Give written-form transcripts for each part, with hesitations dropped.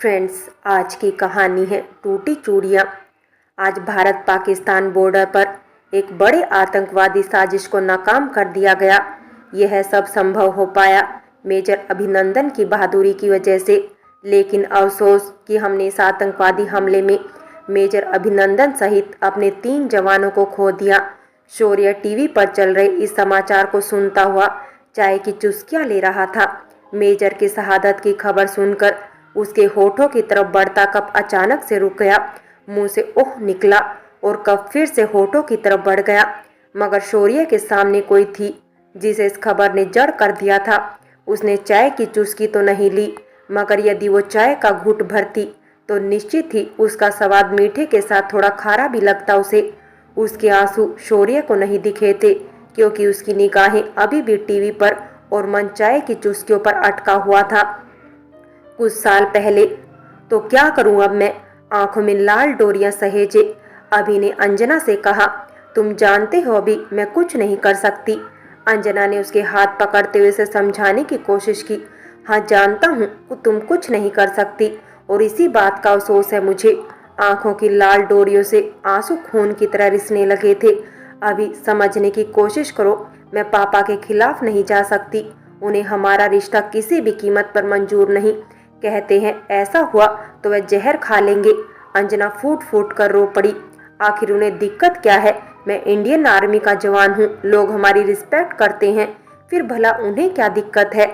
Friends, आज की कहानी है टूटी चूड़ियाँ। आज भारत पाकिस्तान बॉर्डर पर एक बड़े आतंकवादी साजिश को नाकाम कर दिया गया। यह सब संभव हो पाया मेजर अभिनंदन की बहादुरी की वजह से। लेकिन अफसोस कि हमने इस आतंकवादी हमले में मेजर अभिनंदन सहित अपने 3 जवानों को खो दिया। शौर्य टीवी पर चल रहे इस समाचार को सुनता हुआ चाय की चुस्कियाँ ले रहा था। मेजर की शहादत की खबर सुनकर उसके होठों की तरफ बढ़ता कप अचानक से रुक गया। मुंह से ओह निकला और कप फिर से होठों की तरफ बढ़ गया। मगर शौर्य के सामने कोई थी जिसे इस खबर ने जड़ कर दिया था। उसने चाय की चुस्की तो नहीं ली, मगर यदि वो चाय का घूंट भरती तो निश्चित ही उसका स्वाद मीठे के साथ थोड़ा खारा भी लगता उसे। उसके आंसू शौर्य को नहीं दिखे थे, क्योंकि उसकी निगाहें अभी भी टीवी पर और मन चाय की चुस्कियों पर अटका हुआ था। कुछ साल पहले तो क्या करूं अब मैं, आंखों में लाल डोरियां सहेजे अभी ने अंजना से कहा। तुम जानते हो अभी मैं कुछ नहीं कर सकती। अंजना ने उसके हाथ पकड़ते हुए उसे समझाने की कोशिश की। हाँ जानता हूँ तुम कुछ नहीं कर सकती और इसी बात का अफसोस है मुझे। आंखों की लाल डोरियों से आंसू खून की तरह रिसने लगे थे। अभी समझने की कोशिश करो, मैं पापा के खिलाफ नहीं जा सकती। उन्हें हमारा रिश्ता किसी भी कीमत पर मंजूर नहीं। कहते हैं ऐसा हुआ तो वह जहर खा लेंगे। अंजना फूट फूट कर रो पड़ी। आखिर उन्हें दिक्कत क्या है? मैं इंडियन आर्मी का जवान हूँ, लोग हमारी रिस्पेक्ट करते हैं, फिर भला उन्हें क्या दिक्कत है?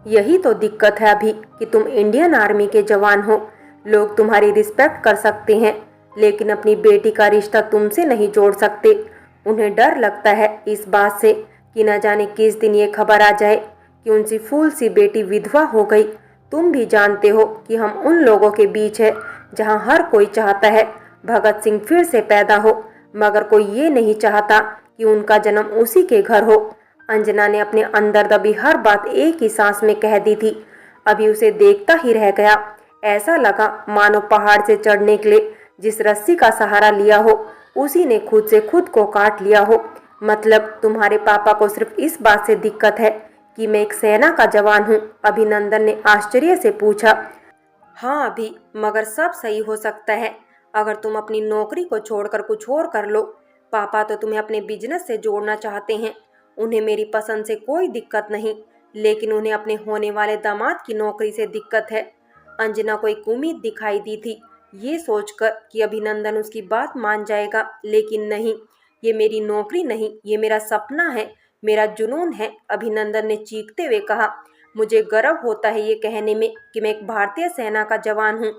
यही तो दिक्कत है अभी कि तुम इंडियन आर्मी के जवान हो, लोग तुम्हारी रिस्पेक्ट कर सकते हैं लेकिन अपनी बेटी का रिश्ता तुमसे नहीं जोड़ सकते। उन्हें डर लगता है इस बात से कि न जाने किस दिन ये खबर आ जाए कि उनकी फूल सी बेटी विधवा हो गई। तुम भी जानते हो कि हम उन लोगों के बीच है जहां हर कोई चाहता है भगत सिंह फिर से पैदा हो, मगर कोई ये नहीं चाहता कि उनका जन्म उसी के घर हो। अंजना ने अपने अंदर दबी हर बात एक ही सांस में कह दी थी। अभी उसे देखता ही रह गया। ऐसा लगा मानो पहाड़ से चढ़ने के लिए जिस रस्सी का सहारा लिया हो उसी ने खुद से खुद को काट लिया हो। मतलब तुम्हारे पापा को सिर्फ इस बात से दिक्कत है कि मैं एक सेना का जवान हूँ? अभिनंदन ने आश्चर्य से पूछा। हाँ अभी, मगर सब सही हो सकता है अगर तुम अपनी नौकरी को छोड़कर कुछ और कर लो। पापा तो तुम्हें अपने बिजनेस से जोड़ना चाहते हैं। उन्हें मेरी पसंद से कोई दिक्कत नहीं, लेकिन उन्हें अपने होने वाले दामाद की नौकरी से दिक्कत है। अंजना को एक उम्मीद दिखाई दी थी, ये सोचकर कि अभिनंदन उसकी बात मान जाएगा, लेकिन नहीं। ये मेरी नौकरी नहीं, ये मेरा सपना है, मेरा जुनून है, अभिनंदन ने चीखते हुए कहा। मुझे गर्व होता है ये कहने में कि मैं एक भारतीय सेना का जवान हूँ।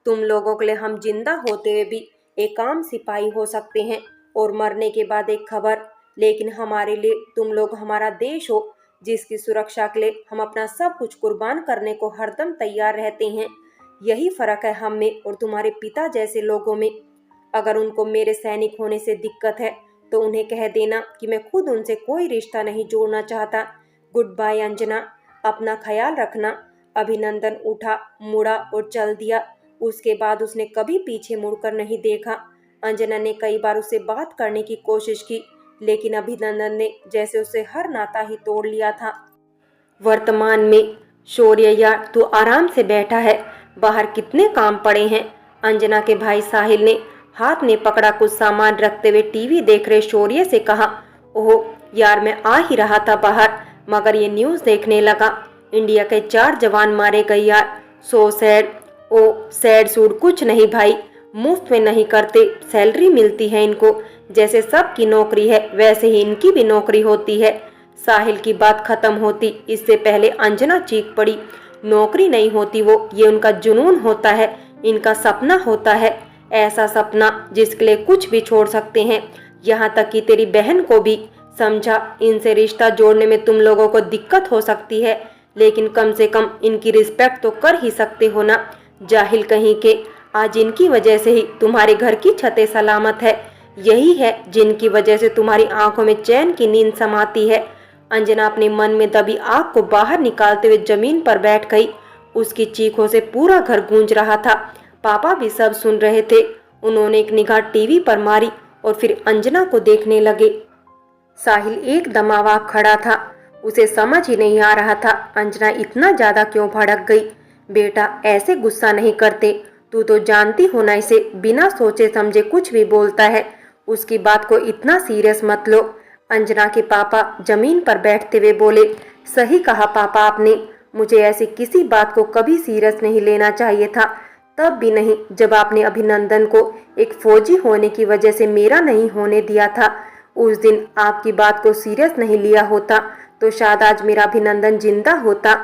तुम लोगों के लिए हम जिंदा होते हुए भी एक आम सिपाही हो सकते हैं और मरने के बाद एक खबर, लेकिन हमारे लिए तुम लोग हमारा देश हो जिसकी सुरक्षा के लिए हम अपना सब कुछ कुर्बान करने को हरदम तैयार रहते हैं। यही फर्क है हम में और तुम्हारे पिता जैसे लोगों में। अगर उनको मेरे सैनिक होने से दिक्कत है तो उन्हें कह देना कि मैं खुद उनसे कोई रिश्ता नहीं जोड़ना चाहता। गुड बाय अंजना, अपना ख्याल रखना। अभिनंदन उठा, मुड़ा और चल दिया। उसके बाद उसने कभी पीछे मुड़कर नहीं देखा। अंजना ने कई बार उससे बात करने की कोशिश की, लेकिन अभिनंदन ने जैसे उसे हर नाता ही तोड़ लिया था। वर्तमान में शौर्य यार तू आराम से बैठा है, बाहर कितने काम पड़े हैं। अंजना के भाई साहिल ने हाथ में पकड़ा कुछ सामान रखते हुए टीवी देख रहे शौर्य से कहा। ओह यार, मैं आ ही रहा था बाहर, मगर ये न्यूज़ देखने लगा। इंडिया के 4 जवान मारे गए यार। So sad. ओ सैड सूड कुछ नहीं भाई, मुफ्त में नहीं करते, सैलरी मिलती है इनको। जैसे सबकी नौकरी है वैसे ही इनकी भी नौकरी होती है। साहिल की बात खत्म होती इससे पहले अंजना चीख पड़ी। नौकरी नहीं होती वो, ये उनका जुनून होता है, इनका सपना होता है। ऐसा सपना जिसके लिए कुछ भी छोड़ सकते हैं, यहाँ तक कि तेरी बहन को भी। समझा, इनसे रिश्ता जोड़ने में तुम लोगों को दिक्कत हो सकती है, लेकिन कम से कम इनकी रिस्पेक्ट तो कर ही सकते हो ना। जाहिल कहीं के, आज इनकी वजह से ही तुम्हारे घर की छतें सलामत है। यही है जिनकी वजह से तुम्हारी आंखों में चैन की नींद समाती है। अंजना अपने मन में दबी आग को बाहर निकालते हुए जमीन पर बैठ गई। उसकी चीखों से पूरा घर गूंज रहा था। पापा भी सब सुन रहे थे। उन्होंने एक निगाह टीवी पर मारी और फिर अंजना को देखने लगे। साहिल एकदम अवाक खड़ा था। उसे समझ ही नहीं आ रहा था अंजना इतना ज्यादा क्यों भड़क गई। बेटा ऐसे गुस्सा नहीं करते, तू तो जानती हो ना इसे, बिना सोचे समझे कुछ भी बोलता है। उसकी बात को इतना सीरियस मत लो। अंजना के पापा जमीन पर बैठते हुए बोले, सही कहा पापा आपने, मुझे ऐसी किसी बात को कभी सीरियस नहीं लेना चाहिए था, तब भी नहीं जब आपने अभिनंदन को एक फौजी होने की वजह से मेरा नहीं होने दिया था। उस दिन आपकी बात को सीरियस नहीं लिया होता तो शायद आज मेरा अभिनंदन जिंदा होता।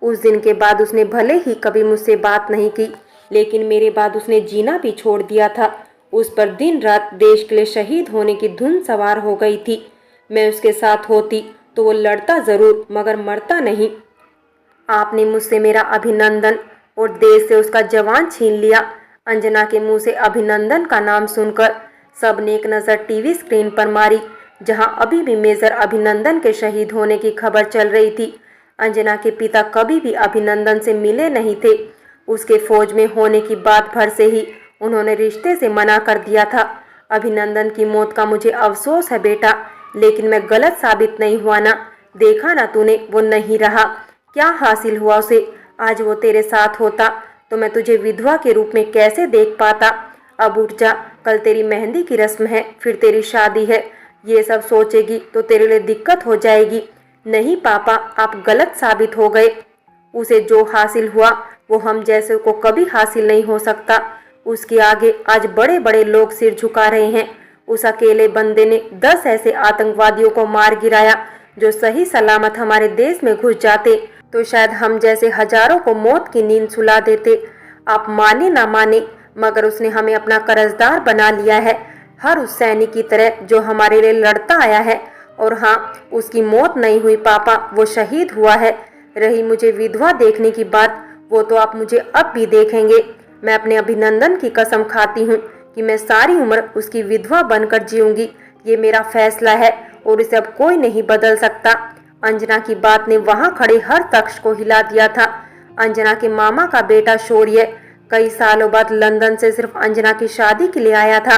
उस दिन के बाद उसने भले ही कभी मुझसे बात नहीं की, लेकिन मेरे बाद उसने जीना भी छोड़ दिया था। उस पर दिन रात देश के लिए शहीद होने की धुन सवार हो गई थी। मैं उसके साथ होती तो वो लड़ता जरूर मगर मरता नहीं। आपने मुझसे मेरा अभिनंदन और देश से उसका जवान छीन लिया। अंजना के मुंह से अभिनंदन का नाम सुनकर सबने एक नज़र टीवी स्क्रीन पर मारी, जहां अभी भी मेजर अभिनंदन के शहीद होने की खबर चल रही थी। अंजना के पिता कभी भी अभिनंदन से मिले नहीं थे। उसके फौज में होने की बात भर से ही उन्होंने रिश्ते से मना कर दिया था। अभिनंदन की मौत का मुझे अफसोस है बेटा, लेकिन मैं गलत साबित नहीं हुआ ना। देखा ना तूने, वो नहीं रहा, क्या हासिल हुआ उसे। आज वो तेरे साथ होता तो मैं तुझे विधवा के रूप में कैसे देख पाता। अब उठ जा, कल तेरी मेहंदी की रस्म है, फिर तेरी शादी है। ये सब सोचेगी तो तेरे लिए दिक्कत हो जाएगी। नहीं पापा, आप गलत साबित हो गए। उसे जो हासिल हुआ वो हम जैसे को कभी हासिल नहीं हो सकता। उसके आगे आज बड़े बड़े लोग सिर झुका रहे हैं। उस अकेले बंदे ने 10 ऐसे आतंकवादियों को मार गिराया जो सही सलामत हमारे देश में घुस जाते तो शायद हम जैसे हजारों को मौत की नींद सुला देते। आप माने ना माने, मगर उसने हमें अपना कर्जदार बना लिया है, हर उस सैनिक की तरह जो हमारे लिए लड़ता आया है। और हाँ, उसकी मौत नहीं हुई पापा, वो शहीद हुआ है। रही मुझे विधवा देखने की बात, वो तो आप मुझे अब भी देखेंगे। मैं अपने अभिनंदन की कसम खाती हूँ कि मैं सारी उम्र उसकी विधवा बनकर जीऊंगी। ये मेरा फैसला है और इसे अब कोई नहीं बदल सकता। अंजना की बात ने वहां खड़े हर शख्स को हिला दिया था। अंजना के मामा का बेटा शौर्य कई सालों बाद लंदन से सिर्फ अंजना की शादी के लिए आया था।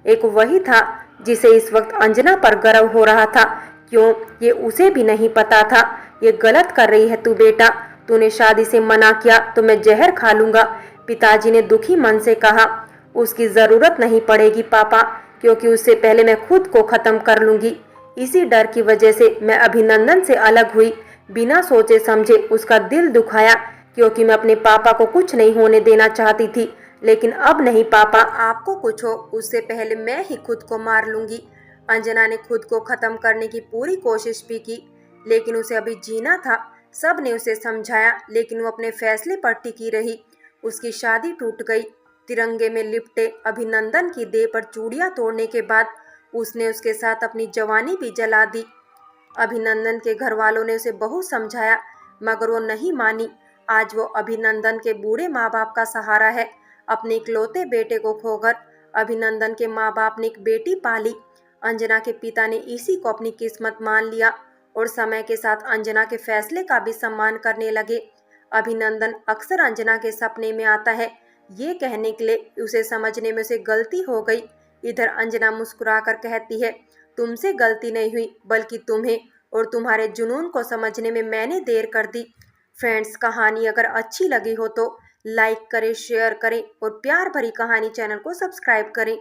एक वही था जिसे इस वक्त अंजना पर गर्व हो रहा था। क्यों, ये उसे भी नहीं पता था। ये गलत कर रही है तू बेटा, तूने शादी से मना किया तो मैं जहर खा लूंगा। पिताजी ने दुखी मन से कहा। उसकी जरूरत नहीं पड़ेगी पापा, क्योंकि उससे पहले मैं खुद को खत्म कर लूंगी। इसी डर की वजह से मैं अभिनंदन से अलग हुई, बिना सोचे समझे उसका दिल दुखाया, क्योंकि मैं अपने पापा को कुछ नहीं होने देना चाहती थी। लेकिन अब नहीं पापा, आपको कुछ हो उससे पहले मैं ही खुद को मार लूंगी। अंजना ने खुद को खत्म करने की पूरी कोशिश भी की, लेकिन उसे अभी जीना था। सब ने उसे समझाया, लेकिन वो अपने फैसले पर टिकी रही। उसकी शादी टूट गई। तिरंगे में लिपटे अभिनंदन की देह पर चूड़ियां तोड़ने के बाद उसने उसके साथ अपनी जवानी भी जला दी। अभिनंदन के घर वालों ने उसे बहुत समझाया, मगर वो नहीं मानी। आज वो अभिनंदन के बूढ़े माँ बाप का सहारा है। अपने इकलौते बेटे को खोकर अभिनंदन के माँ बाप ने एक बेटी पाली। अंजना के पिता ने इसी को अपनी किस्मत मान लिया और समय के साथ अंजना के फैसले का भी सम्मान करने लगे। अभिनंदन अक्सर अंजना के सपने में आता है, ये कहने के लिए उसे समझने में उसे गलती हो गई। इधर अंजना मुस्कुराकर कहती है, तुमसे गलती नहीं हुई, बल्कि तुम्हें और तुम्हारे जुनून को समझने में मैंने देर कर दी। फ्रेंड्स, कहानी अगर अच्छी लगी हो तो लाइक करें, शेयर करें और प्यार भरी कहानी चैनल को सब्सक्राइब करें।